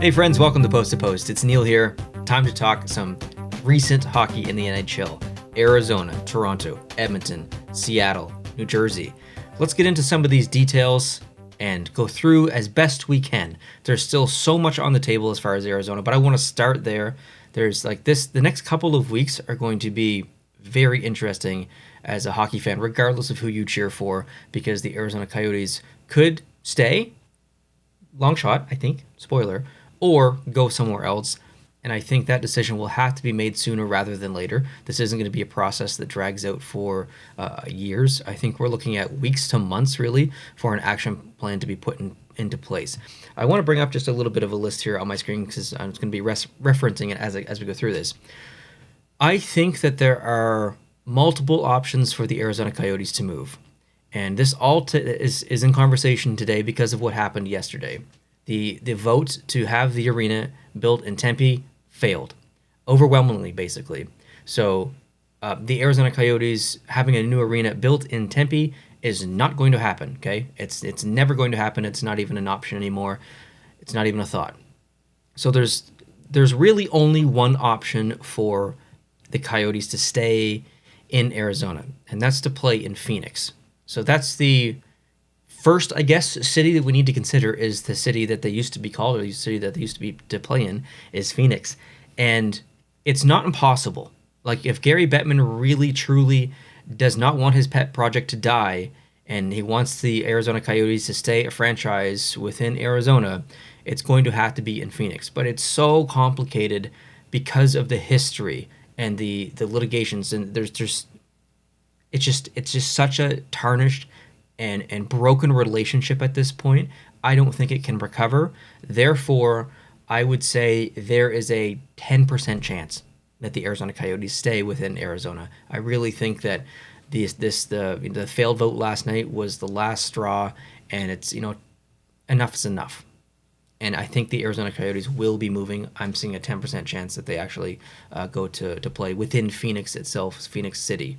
Hey friends, welcome to Post to Post. It's Neil here. Time to talk some recent hockey in the NHL. Arizona, Toronto, Edmonton, Seattle, New Jersey. Let's get into some of these details and go through as best we can. There's still so much on the table as far as Arizona, but I want to start there. There's the next couple of weeks are going to be very interesting as a hockey fan, regardless of who you cheer for, because the Arizona Coyotes could stay, long shot, I think, spoiler, or go somewhere else. And I think that decision will have to be made sooner rather than later. This isn't going to be a process that drags out for years. I think we're looking at weeks to months, really, for an action plan to be put into place. I want to bring up just a little bit of a list here on my screen because I'm going to be referencing it as we go through this. I think that there are multiple options for the Arizona Coyotes to move. And this all is in conversation today because of what happened yesterday. The vote to have the arena built in Tempe failed, overwhelmingly, basically. So the Arizona Coyotes having a new arena built in Tempe is not going to happen, okay? It's never going to happen. It's not even an option anymore. It's not even a thought. So there's really only one option for the Coyotes to stay in Arizona, and that's to play in Phoenix. So that's the first, I guess, city that we need to consider is the city that they used to be called, or the city that they used to be to play in, is Phoenix. And it's not impossible. Like, if Gary Bettman really, truly does not want his pet project to die, and he wants the Arizona Coyotes to stay a franchise within Arizona, it's going to have to be in Phoenix. But it's so complicated because of the history and the litigations, and it's just such a tarnished and broken relationship at this point. I don't think it can recover. Therefore, I would say there is a 10% chance that the Arizona Coyotes stay within Arizona. I really think that the failed vote last night was the last straw, and it's, enough is enough. And I think the Arizona Coyotes will be moving. I'm seeing a 10% chance that they actually go to play within Phoenix itself, Phoenix City.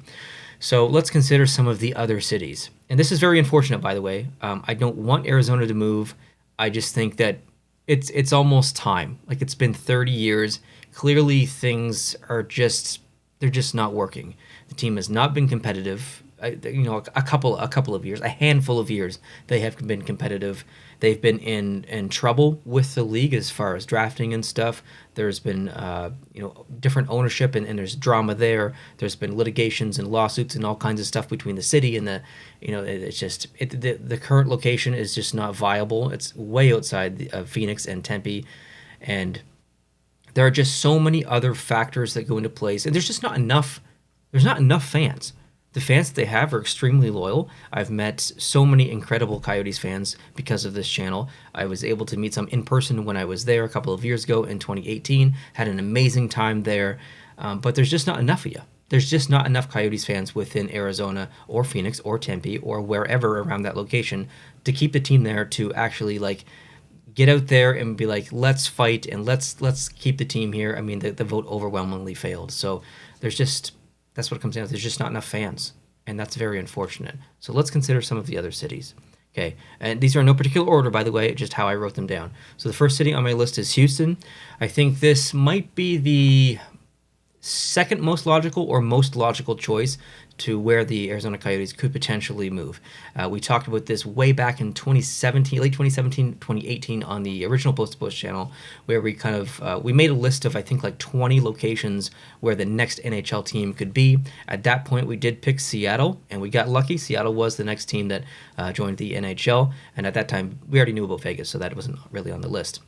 So let's consider some of the other cities. And this is very unfortunate, by the way. I don't want Arizona to move. I just think that it's almost time. Like, it's been 30 years. Clearly, things are they're just not working. The team has not been competitive. A couple of years, a handful of years, they have been competitive. They've been in trouble with the league as far as drafting and stuff. There's been different ownership and there's drama there. There's been litigations and lawsuits and all kinds of stuff between the city and the current location is just not viable. It's way outside of Phoenix and Tempe, and there are just so many other factors that go into place, and there's just not enough. There's not enough fans. The fans that they have are extremely loyal. I've met so many incredible Coyotes fans because of this channel. I was able to meet some in person when I was there a couple of years ago in 2018. Had an amazing time there, but there's just not enough of you. There's just not enough Coyotes fans within Arizona or Phoenix or Tempe or wherever around that location to keep the team there to actually get out there and be like, let's fight and let's keep the team here. I mean, the vote overwhelmingly failed. So that's what it comes down to. There's just not enough fans, and that's very unfortunate. So let's consider some of the other cities. Okay, and these are in no particular order, by the way, just how I wrote them down. So the first city on my list is Houston. I think this might be the second most logical or most logical choice to where the Arizona Coyotes could potentially move. We talked about this way back in 2017, late 2017, 2018 on the original Post to Post channel, where we we made a list of, I think, 20 locations where the next NHL team could be. At that point, we did pick Seattle, and we got lucky. Seattle was the next team that joined the NHL, and at that time, we already knew about Vegas, so that wasn't really on the list.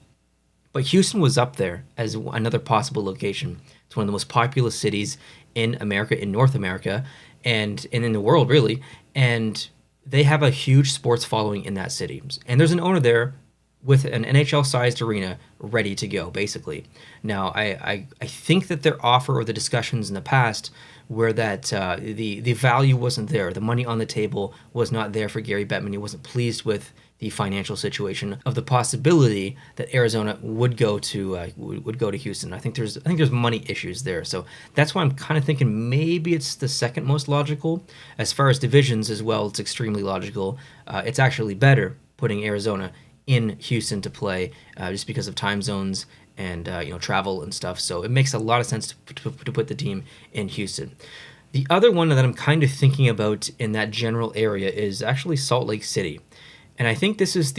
But Houston was up there as another possible location. It's one of the most populous cities in America, in North America, and in the world, really. And they have a huge sports following in that city. And there's an owner there with an NHL-sized arena ready to go, basically. Now, I think that their offer or the discussions in the past were that the value wasn't there. The money on the table was not there for Gary Bettman. He wasn't pleased with the financial situation of the possibility that Arizona would go to Houston. I think there's money issues there, so that's why I'm kind of thinking maybe it's the second most logical. As far as divisions as well, it's extremely logical. It's actually better putting Arizona in Houston to play, just because of time zones and travel and stuff. So it makes a lot of sense to put the team in Houston. The other one that I'm kind of thinking about in that general area is actually Salt Lake City. And I think this is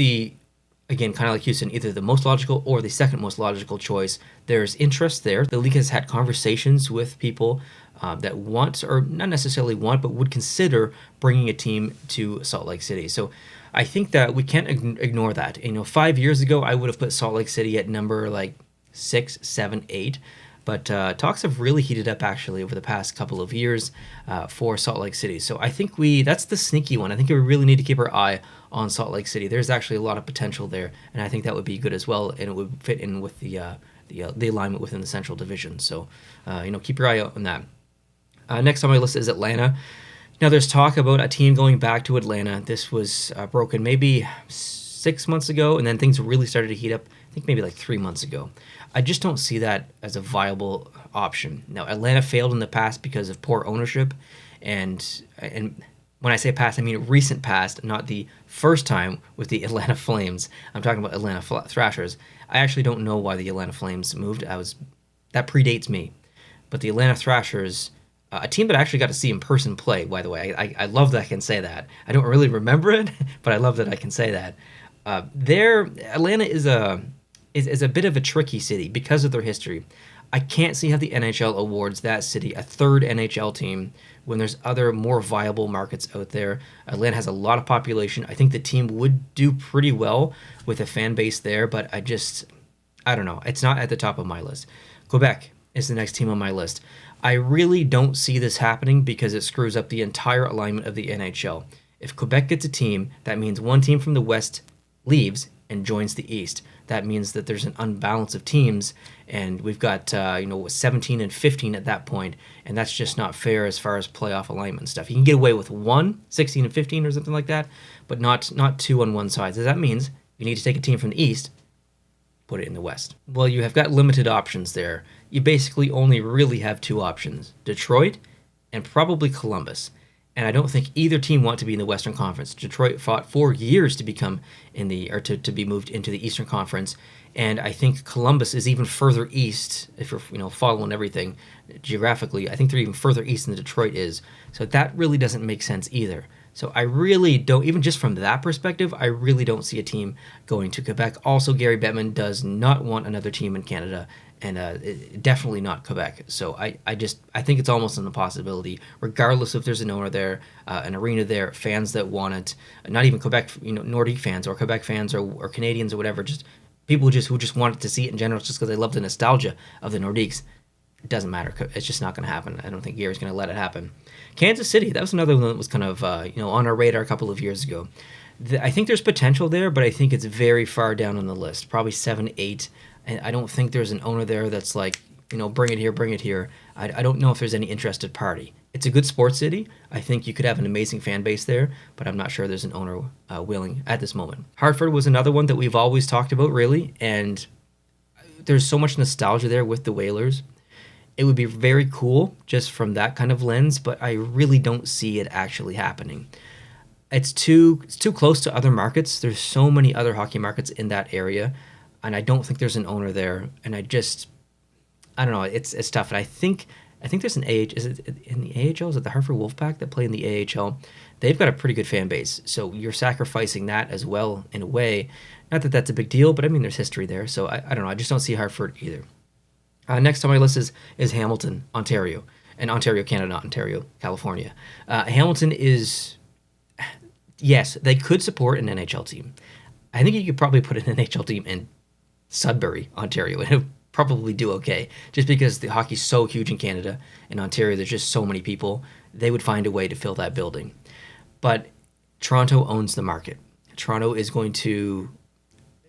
again, kind of like Houston, either the most logical or the second most logical choice. There's interest there. The league has had conversations with people that want, or not necessarily want, but would consider bringing a team to Salt Lake City. So I think that we can't ignore that. 5 years ago, I would have put Salt Lake City at number like 6, 7, 8. But talks have really heated up actually over the past couple of years for Salt Lake City. So I think that's the sneaky one. I think we really need to keep our eye on Salt Lake City. There's actually a lot of potential there, and I think that would be good as well, and it would fit in with the alignment within the Central Division. So keep your eye out on that. Next on my list is Atlanta. Now there's talk about a team going back to Atlanta. This was broken maybe 6 months ago, and then things really started to heat up. I think maybe like 3 months ago. I just don't see that as a viable option. Now, Atlanta failed in the past because of poor ownership, and when I say past, I mean recent past, not the first time with the Atlanta Flames. I'm talking about Atlanta Thrashers. I actually don't know why the Atlanta Flames moved. That predates me. But the Atlanta Thrashers, a team that I actually got to see in person play, by the way. I love that I can say that. I don't really remember it, but I love that I can say that. Atlanta is a bit of a tricky city because of their history. I can't see how the NHL awards that city a third NHL team when there's other more viable markets out there. Atlanta has a lot of population. I think the team would do pretty well with a fan base there, but I don't know. It's not at the top of my list. Quebec is the next team on my list. I really don't see this happening because it screws up the entire alignment of the NHL. If Quebec gets a team, that means one team from the West leaves and joins the East. That means that there's an unbalance of teams, and we've got 17 and 15 at that point, and that's just not fair as far as playoff alignment stuff. You can get away with 16 and 15 or something like that, but not 2 on one side. So that means you need to take a team from the East, put it in the West. Well, you have got limited options there. You basically only really have 2 options: Detroit and probably Columbus. And I don't think either team want to be in the Western Conference. Detroit fought 4 years to become to be moved into the Eastern Conference, and I think Columbus is even further east. If you're following everything geographically, I think they're even further east than Detroit is. So that really doesn't make sense either. So I really don't, even just from that perspective, I really don't see a team going to Quebec. Also, Gary Bettman does not want another team in Canada, and definitely not Quebec. So I think it's almost an impossibility, regardless if there's an owner there, an arena there, fans that want it, not even Quebec, Nordique fans or Quebec fans or Canadians or whatever, just people who just wanted to see it in general just because they love the nostalgia of the Nordiques. It doesn't matter. It's just not going to happen. I don't think Gary's going to let it happen. Kansas City, that was another one that was kind of on our radar a couple of years ago. I think there's potential there, but I think it's very far down on the list, probably 7, 8. And I don't think there's an owner there that's like, bring it here, bring it here. I don't know if there's any interested party. It's a good sports city. I think you could have an amazing fan base there, but I'm not sure there's an owner willing at this moment. Hartford was another one that we've always talked about, really, and there's so much nostalgia there with the Whalers. It would be very cool just from that kind of lens, but I really don't see it actually happening. It's too close to other markets. There's so many other hockey markets in that area, and I don't think there's an owner there. And I don't know. It's tough. And I think there's an AH. Is it in the AHL? Is it the Hartford Wolfpack that play in the AHL? They've got a pretty good fan base, so you're sacrificing that as well in a way. Not that that's a big deal, but I mean there's history there. So I don't know. I just don't see Hartford either. Next on my list is Hamilton, Ontario, and Ontario, Canada, not Ontario, California. Hamilton is, yes, they could support an NHL team. I think you could probably put an NHL team in Sudbury, Ontario, and it would probably do okay. Just because the hockey's so huge in Canada, in Ontario there's just so many people, they would find a way to fill that building. But Toronto owns the market. Toronto is going to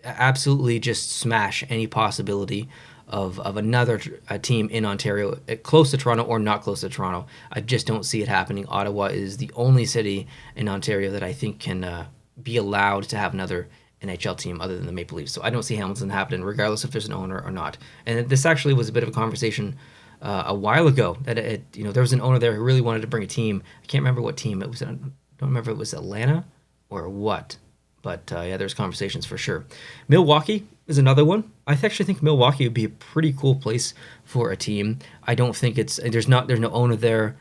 absolutely just smash any possibility of another team in Ontario, close to Toronto or not close to Toronto. I just don't see it happening. Ottawa is the only city in Ontario that I think can be allowed to have another NHL team other than the Maple Leafs. So I don't see Hamilton happening, regardless if there's an owner or not. And this actually was a bit of a conversation a while ago that there was an owner there who really wanted to bring a team. I can't remember what team it was. I don't remember if it was Atlanta or what. But yeah, there's conversations for sure. Milwaukee is another one. I actually think Milwaukee would be a pretty cool place for a team. I don't think there's no owner there.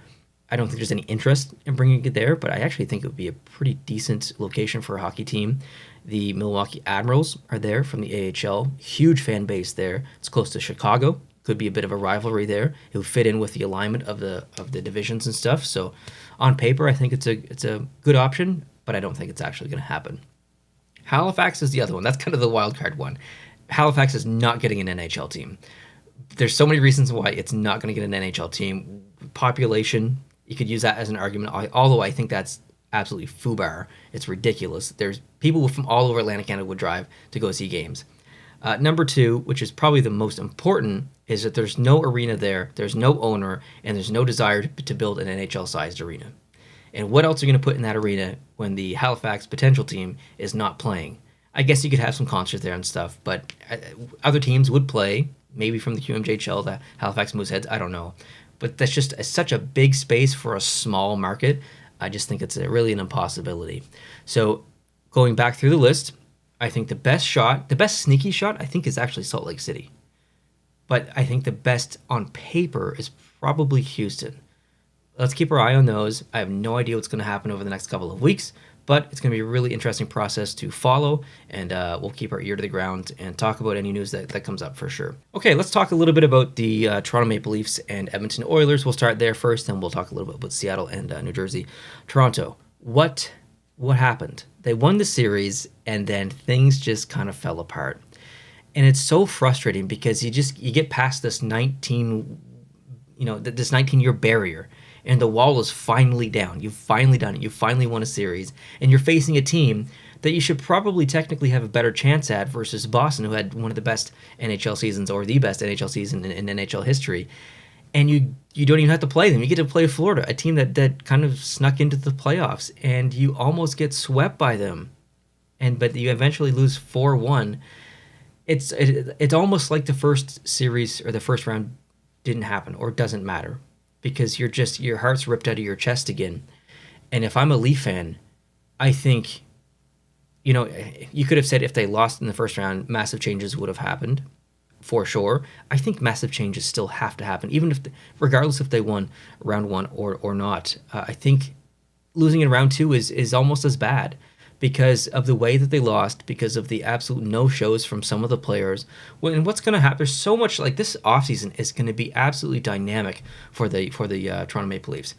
I don't think there's any interest in bringing it there, but I actually think it would be a pretty decent location for a hockey team. The Milwaukee Admirals are there from the AHL. Huge fan base there. It's close to Chicago. Could be a bit of a rivalry there. It would fit in with the alignment of the divisions and stuff. So on paper, I think it's a good option, but I don't think it's actually going to happen. Halifax is the other one. That's kind of the wild card one. Halifax is not getting an NHL team. There's so many reasons why it's not going to get an NHL team. Population, you could use that as an argument, although I think that's absolutely foobar. It's ridiculous. There's people from all over Atlantic Canada would drive to go see games. Number two, which is probably the most important, is that there's no arena there, there's no owner, and there's no desire to build an NHL-sized arena. And what else are you going to put in that arena when the Halifax potential team is not playing? I guess you could have some concerts there and stuff, but other teams would play, maybe from the QMJHL, the Halifax Mooseheads, I don't know. But that's just such a big space for a small market. I just think it's really an impossibility. So going back through the list, I think the best sneaky shot, I think is actually Salt Lake City. But I think the best on paper is probably Houston. Let's keep our eye on those. I have no idea what's going to happen over the next couple of weeks, but it's going to be a really interesting process to follow, and we'll keep our ear to the ground and talk about any news that comes up for sure. Okay, let's talk a little bit about the Toronto Maple Leafs and Edmonton Oilers. We'll start there first, then we'll talk a little bit about Seattle and New Jersey. Toronto, what happened? They won the series, and then things just kind of fell apart. And it's so frustrating because you get past this 19-year barrier, and the wall is finally down. You've finally done it. You finally won a series, and you're facing a team that you should probably technically have a better chance at versus Boston, who had one of the best NHL seasons, or the best NHL season in NHL history. And you don't even have to play them. You get to play Florida, a team that kind of snuck into the playoffs, and you almost get swept by them. But you eventually lose 4-1. It's almost like the first series or the first round didn't happen or doesn't matter, because your heart's ripped out of your chest again. And if I'm a Leaf fan, I think, you could have said if they lost in the first round, massive changes would have happened, for sure. I think massive changes still have to happen, even regardless if they won round one or not. I think losing in round two is almost as bad, because of the way that they lost, because of the absolute no-shows from some of the players. And what's going to happen, there's so much, like, this offseason is going to be absolutely dynamic for the Toronto Maple Leafs.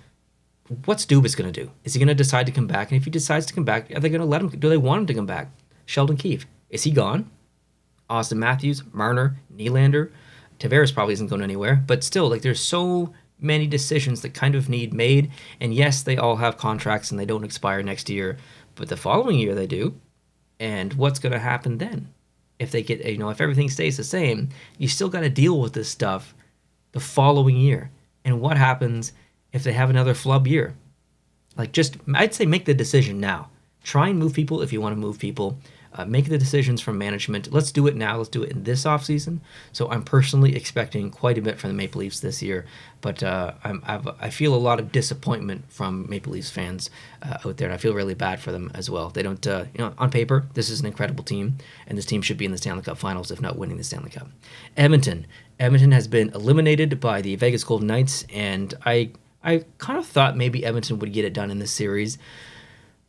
What's Dubas going to do? Is he going to decide to come back? And if he decides to come back, are they going to let him? Do they want him to come back? Sheldon Keefe, is he gone? Austin Matthews, Marner, Nylander, Tavares probably isn't going anywhere. But still, like, there's so many decisions that kind of need made. And yes, they all have contracts and they don't expire next year, but the following year they do. And what's going to happen then? If they get, if everything stays the same, you still got to deal with this stuff the following year. And what happens if they have another flub year? I'd say make the decision now. Try and move people if you want to move people. Make the decisions from management. Let's do it now. Let's do it in this offseason. So I'm personally expecting quite a bit from the Maple Leafs this year, but I feel a lot of disappointment from Maple Leafs fans out there, and I feel really bad for them as well. They don't, on paper, this is an incredible team, and this team should be in the Stanley Cup Finals, if not winning the Stanley Cup. Edmonton has been eliminated by the Vegas Golden Knights, and I kind of thought maybe Edmonton would get it done in this series.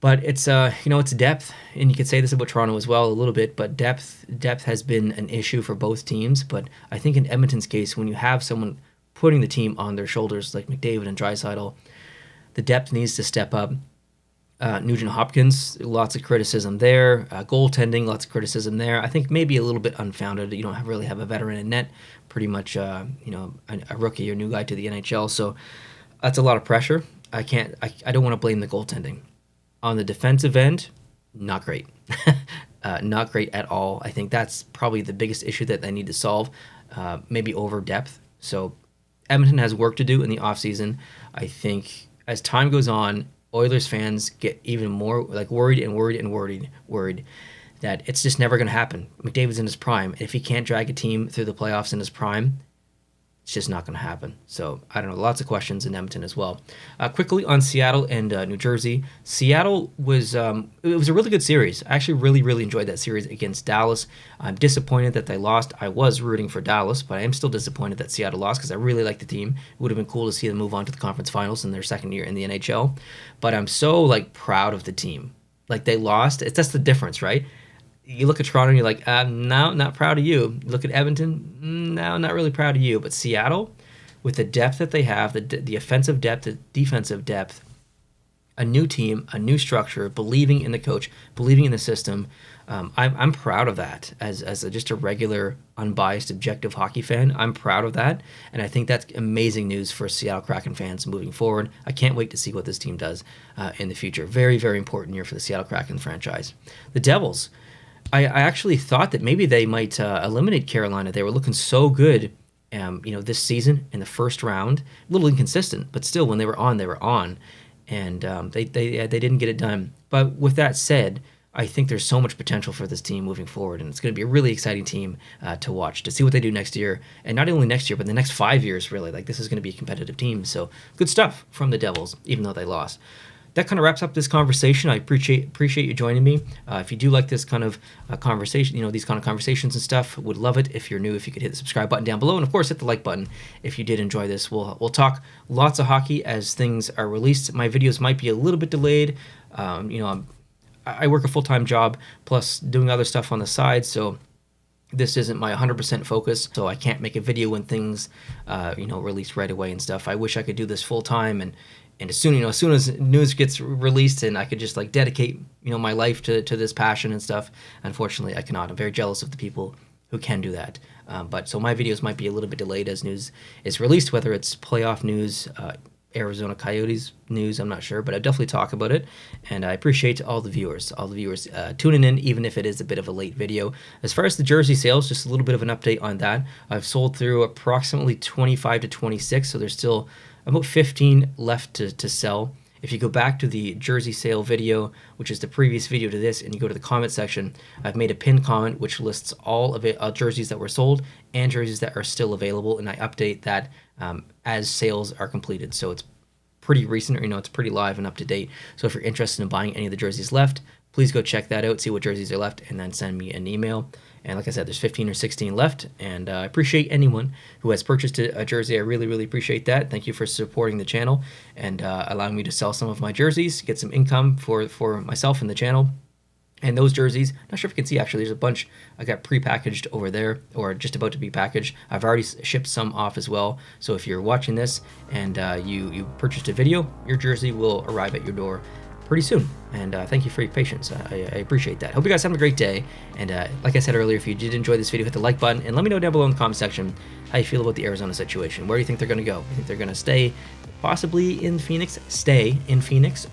But it's it's depth, and you could say this about Toronto as well a little bit, but depth has been an issue for both teams. But I think in Edmonton's case, when you have someone putting the team on their shoulders like McDavid and Draisaitl, the depth needs to step up. Nugent Hopkins, lots of criticism there. Goaltending, lots of criticism there. I think maybe a little bit unfounded. You don't really have a veteran in net, pretty much a rookie or new guy to the NHL. So that's a lot of pressure. I don't want to blame the goaltending. On the defensive end, not great. Not great at all. I think that's probably the biggest issue that they need to solve, maybe over depth. So Edmonton has work to do in the offseason. I think as time goes on, Oilers fans get even more worried that it's just never going to happen. McDavid's in his prime. If he can't drag a team through the playoffs in his prime, It's just not going to happen. So I don't know. Lots of questions in Edmonton as well. Quickly on Seattle and New Jersey. Seattle was it was a really good series. I actually really enjoyed that series against Dallas. I'm disappointed that they lost. I was rooting for Dallas, but I am still disappointed that Seattle lost because I really like the team. It would have been cool to see them move on to the conference finals in their second year in the NHL. But I'm so like proud of the team. Like they lost. That's the difference, right? You look at Toronto and you're like, no, not proud of you. You look at Edmonton, no, not really proud of you. But Seattle, with the depth that they have, the offensive depth, the defensive depth, a new team, a new structure, believing in the coach, believing in the system, I'm proud of that. As just a regular, unbiased, objective hockey fan, I'm proud of that. And I think that's amazing news for Seattle Kraken fans moving forward. I can't wait to see what this team does in the future. Very important year for the Seattle Kraken franchise. The Devils. I actually thought that maybe they might eliminate Carolina. They were looking so good, this season in the first round. A little inconsistent, but still, when they were on, and they didn't get it done. But with that said, I think there's so much potential for this team moving forward, and it's going to be a really exciting team to watch, to see what they do next year, and not only next year, but the next 5 years. Really, like this is going to be a competitive team. So good stuff from the Devils, even though they lost. That kind of wraps up this conversation. I appreciate you joining me. If you do like this kind of conversation, these kind of conversations and stuff, would love it if you're new. If you could hit the subscribe button down below, and of course hit the like button if you did enjoy this. We'll talk lots of hockey as things are released. My videos might be a little bit delayed. I work a full-time job plus doing other stuff on the side, so this isn't my 100% focus, so I can't make a video when things, release right away and stuff. I wish I could do this full-time and as soon as news gets released and I could just like dedicate, my life to this passion and stuff. Unfortunately, I cannot. I'm very jealous of the people who can do that. But so my videos might be a little bit delayed as news is released, whether it's playoff news, Arizona Coyotes news, I'm not sure, but I definitely talk about it, and I appreciate all the viewers tuning in, even if it is a bit of a late video. As far as the jersey sales, just a little bit of an update on that. I've sold through approximately 25 to 26, so there's still about 15 left to sell. If you go back to the jersey sale video, which is the previous video to this, and you go to the comment section, I've made a pinned comment which lists all of it, jerseys that were sold and jerseys that are still available, and I update that as sales are completed. So it's pretty recent, or it's pretty live and up to date. So if you're interested in buying any of the jerseys left, please go check that out, see what jerseys are left, and then send me an email. And like I said, there's 15 or 16 left, and I appreciate anyone who has purchased a jersey. I really appreciate that. Thank you for supporting the channel and allowing me to sell some of my jerseys, get some income for myself and the channel. And those jerseys, not sure if you can see, actually, there's a bunch I got pre-packaged over there, or just about to be packaged. I've already shipped some off as well. So if you're watching this and you purchased a video, your jersey will arrive at your door pretty soon. And thank you for your patience. I appreciate that. Hope you guys have a great day. And like I said earlier, if you did enjoy this video, hit the like button and let me know down below in the comment section how you feel about the Arizona situation. Where do you think they're going to go? You think they're going to stay possibly in Phoenix,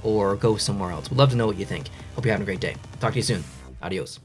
or go somewhere else? We'd love to know what you think. Hope you're having a great day. Talk to you soon. Adios.